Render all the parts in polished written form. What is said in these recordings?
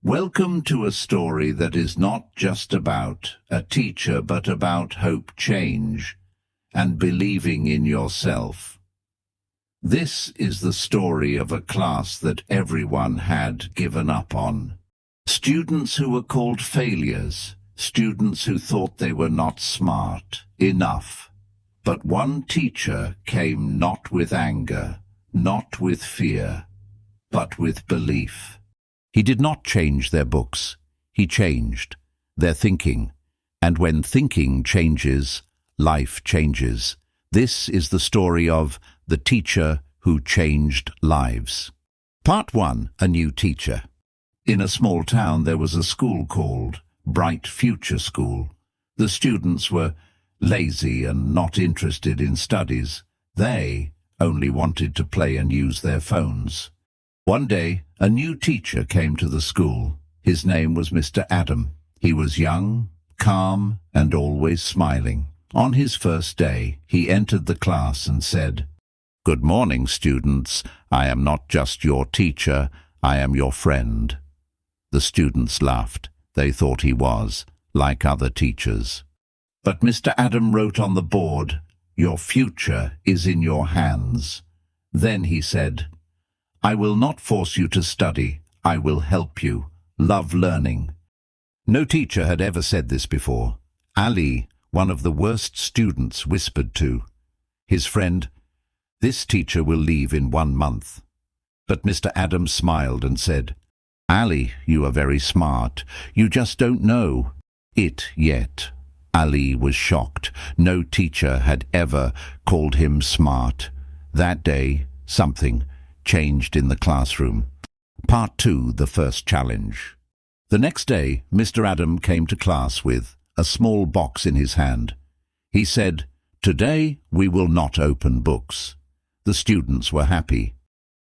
Welcome to a story that is not just about a teacher, but about hope, change, and believing in yourself. This is the story of a class that everyone had given up on. Students who were called failures, students who thought they were not smart enough. But one teacher came not with anger, not with fear, but with belief. He did not change their books. He changed their thinking. And when thinking changes, life changes. This is the story of the teacher who changed lives. Part 1. A new teacher. In a small town there was a school called Bright Future School. The students were lazy and not interested in studies. They only wanted to play and use their phones. One day, a new teacher came to the school. His name was Mr. Adam. He was young, calm, and always smiling. On his first day, he entered the class and said, "Good morning, students. I am not just your teacher, I am your friend." The students laughed. They thought he was like other teachers. But Mr. Adam wrote on the board, "Your future is in your hands." Then he said, "I will not force you to study. I will help you. Love learning." No teacher had ever said this before. Ali, one of the worst students, whispered to his friend, "This teacher will leave in 1 month." But Mr. Adam smiled and said, "Ali, you are very smart. You just don't know it yet." Ali was shocked. No teacher had ever called him smart. That day, something changed in the classroom. Part 2. The first challenge. The next day, Mr. Adam came to class with a small box in his hand. He said, "Today we will not open books." The students were happy.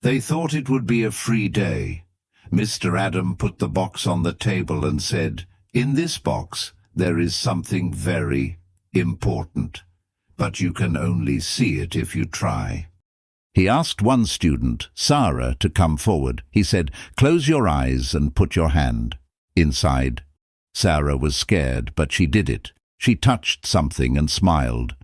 They thought it would be a free day. Mr. Adam put the box on the table and said, "In this box there is something very important, but you can only see it if you try." He asked one student, Sarah, to come forward. He said, "Close your eyes and put your hand inside." Sarah was scared, but she did it. She touched something and smiled.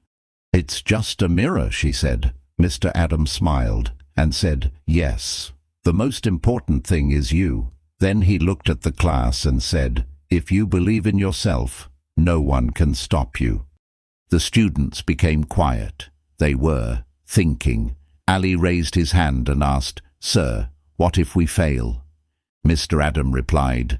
"It's just a mirror," she said. Mr. Adam smiled and said, "Yes, the most important thing is you." Then he looked at the class and said, "If you believe in yourself, no one can stop you." The students became quiet. They were thinking. Ali raised his hand and asked, "Sir, what if we fail?" Mr. Adam replied,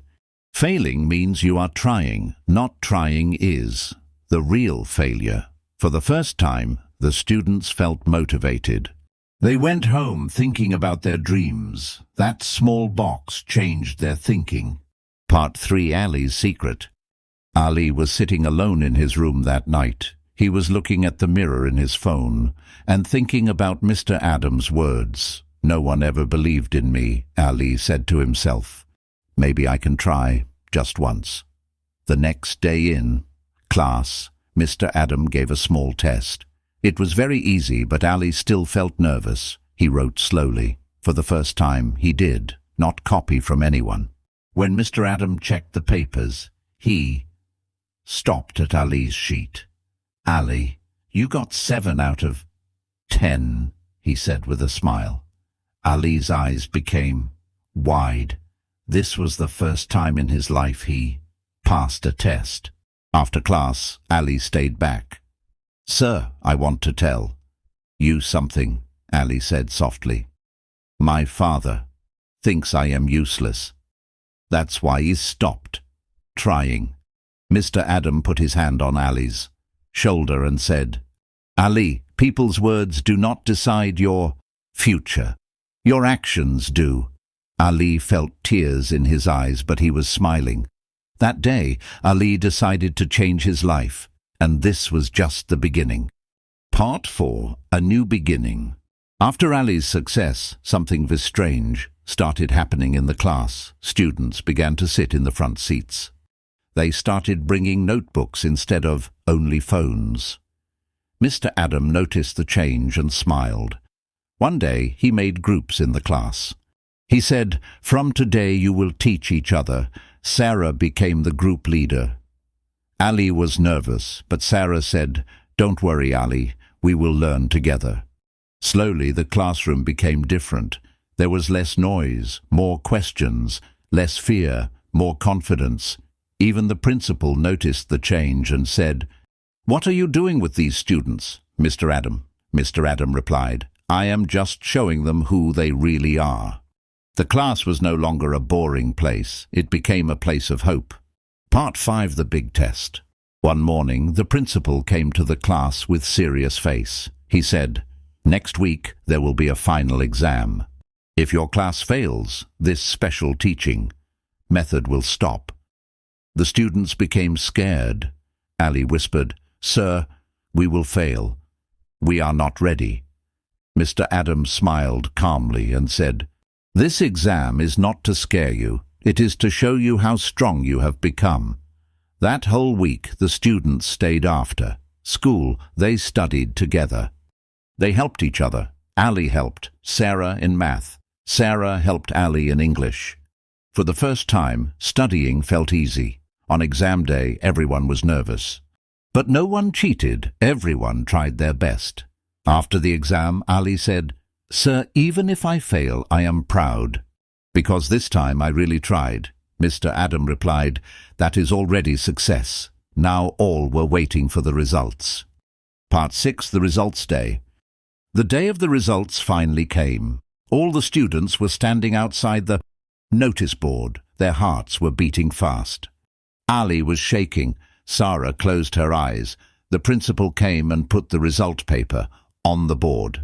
"Failing means you are trying. Not trying is the real failure." For the first time, the students felt motivated. They went home thinking about their dreams. That small box changed their thinking. Part 3. Ali's secret. Ali was sitting alone in his room that night. He was looking at the mirror in his phone and thinking about Mr. Adam's words. "No one ever believed in me," Ali said to himself. "Maybe I can try, just once." The next day in class, Mr. Adam gave a small test. It was very easy, but Ali still felt nervous. He wrote slowly. For the first time, he did not copy from anyone. When Mr. Adam checked the papers, he stopped at Ali's sheet. "Ali, you got 7 out of 10, he said with a smile. Ali's eyes became wide. This was the first time in his life he passed a test. After class, Ali stayed back. "Sir, I want to tell you something," Ali said softly. "My father thinks I am useless. That's why he's stopped trying." Mr. Adam put his hand on Ali's shoulder and said, "Ali, people's words do not decide your future. Your actions do." Ali felt tears in his eyes, but he was smiling. That day, Ali decided to change his life, and this was just the beginning. Part 4. A new beginning. After Ali's success, something very strange started happening in the class. Students began to sit in the front seats. They started bringing notebooks instead of only phones. Mr. Adam noticed the change and smiled. One day he made groups in the class. He said, "From today you will teach each other." Sarah became the group leader. Ali was nervous, but Sarah said, "Don't worry, Ali, we will learn together." Slowly the classroom became different. There was less noise, more questions, less fear, more confidence. Even the principal noticed the change and said, "What are you doing with these students, Mr. Adam?" Mr. Adam replied, "I am just showing them who they really are." The class was no longer a boring place. It became a place of hope. Part 5, the big test. One morning, the principal came to the class with serious face. He said, "Next week, there will be a final exam. If your class fails, this special teaching method will stop." The students became scared. Ali whispered, "Sir, we will fail. We are not ready." Mr. Adam smiled calmly and said, "This exam is not to scare you. It is to show you how strong you have become." That whole week, the students stayed after school. They studied together. They helped each other. Ali helped Sarah in math. Sarah helped Ali in English. For the first time, studying felt easy. On exam day, everyone was nervous. But no one cheated. Everyone tried their best. After the exam, Ali said, "Sir, even if I fail, I am proud, because this time I really tried." Mr. Adam replied, "That is already success." Now all were waiting for the results. Part 6, the results day. The day of the results finally came. All the students were standing outside the notice board. Their hearts were beating fast. Ali was shaking. Sarah closed her eyes. The principal came and put the result paper on the board.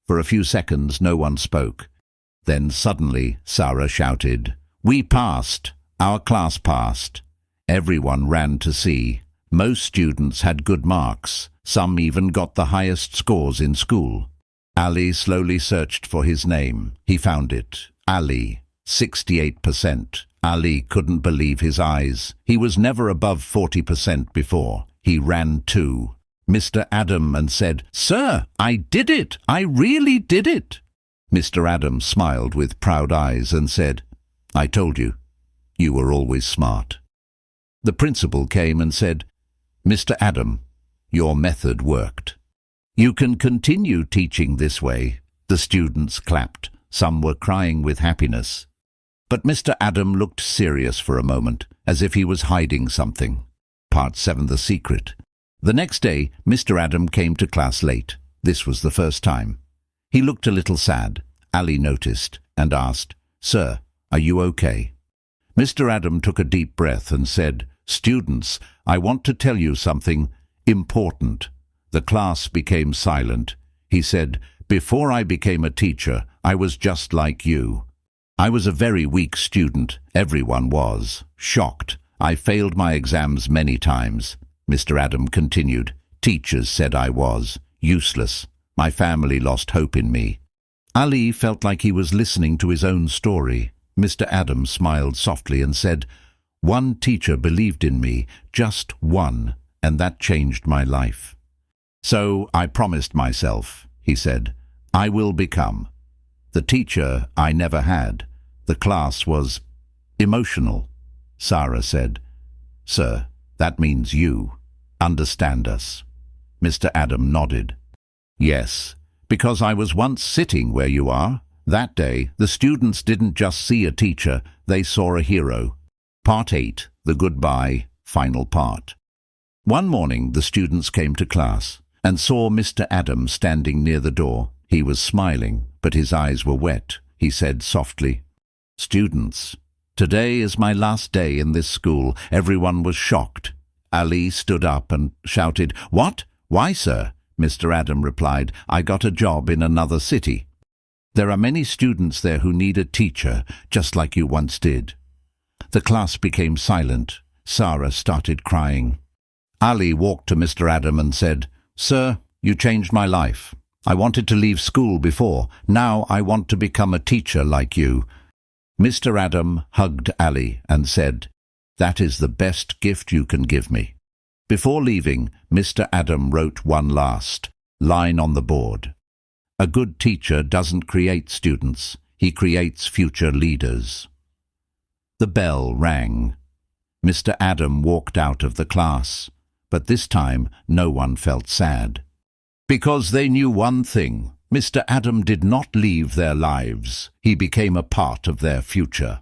For a few seconds, no one spoke. Then suddenly, Sarah shouted, "We passed! Our class passed!" Everyone ran to see. Most students had good marks. Some even got the highest scores in school. Ali slowly searched for his name. He found it. Ali, 68%. Ali couldn't believe his eyes. He was never above 40% before. He ran to Mr. Adam and said, "Sir, I did it! I really did it!" Mr. Adam smiled with proud eyes and said, "I told you, you were always smart." The principal came and said, "Mr. Adam, your method worked. You can continue teaching this way." The students clapped. Some were crying with happiness. But Mr. Adam looked serious for a moment, as if he was hiding something. Part 7, the secret. The next day, Mr. Adam came to class late. This was the first time. He looked a little sad. Ali noticed and asked, "Sir, are you okay?" Mr. Adam took a deep breath and said, "Students, I want to tell you something important." The class became silent. He said, "Before I became a teacher, I was just like you. I was a very weak student. Everyone was. Shocked. I failed my exams many times." Mr. Adam continued, "Teachers said I was useless. My family lost hope in me." Ali felt like he was listening to his own story. Mr. Adam smiled softly and said, "One teacher believed in me, just one, and that changed my life. So I promised myself," he said, "I will become the teacher I never had." The class was emotional. Sarah said, "Sir, that means you understand us." Mr. Adam nodded. "Yes, because I was once sitting where you are." That day, the students didn't just see a teacher, they saw a hero. Part 8, the goodbye, final part. One morning, the students came to class and saw Mr. Adam standing near the door. He was smiling, but his eyes were wet. He said softly, "Students, today is my last day in this school." Everyone was shocked. Ali stood up and shouted, "What? Why, sir?" Mr. Adam replied, "I got a job in another city. There are many students there who need a teacher, just like you once did." The class became silent. Sarah started crying. Ali walked to Mr. Adam and said, "Sir, you changed my life. I wanted to leave school before. Now I want to become a teacher like you." Mr. Adam hugged Ali and said, "That is the best gift you can give me." Before leaving, Mr. Adam wrote one last line on the board. "A good teacher doesn't create students. he creates future leaders. The bell rang. Mr. Adam walked out of the class, but this time no one felt sad. Because they knew one thing: Mr. Adam did not leave their lives. He became a part of their future.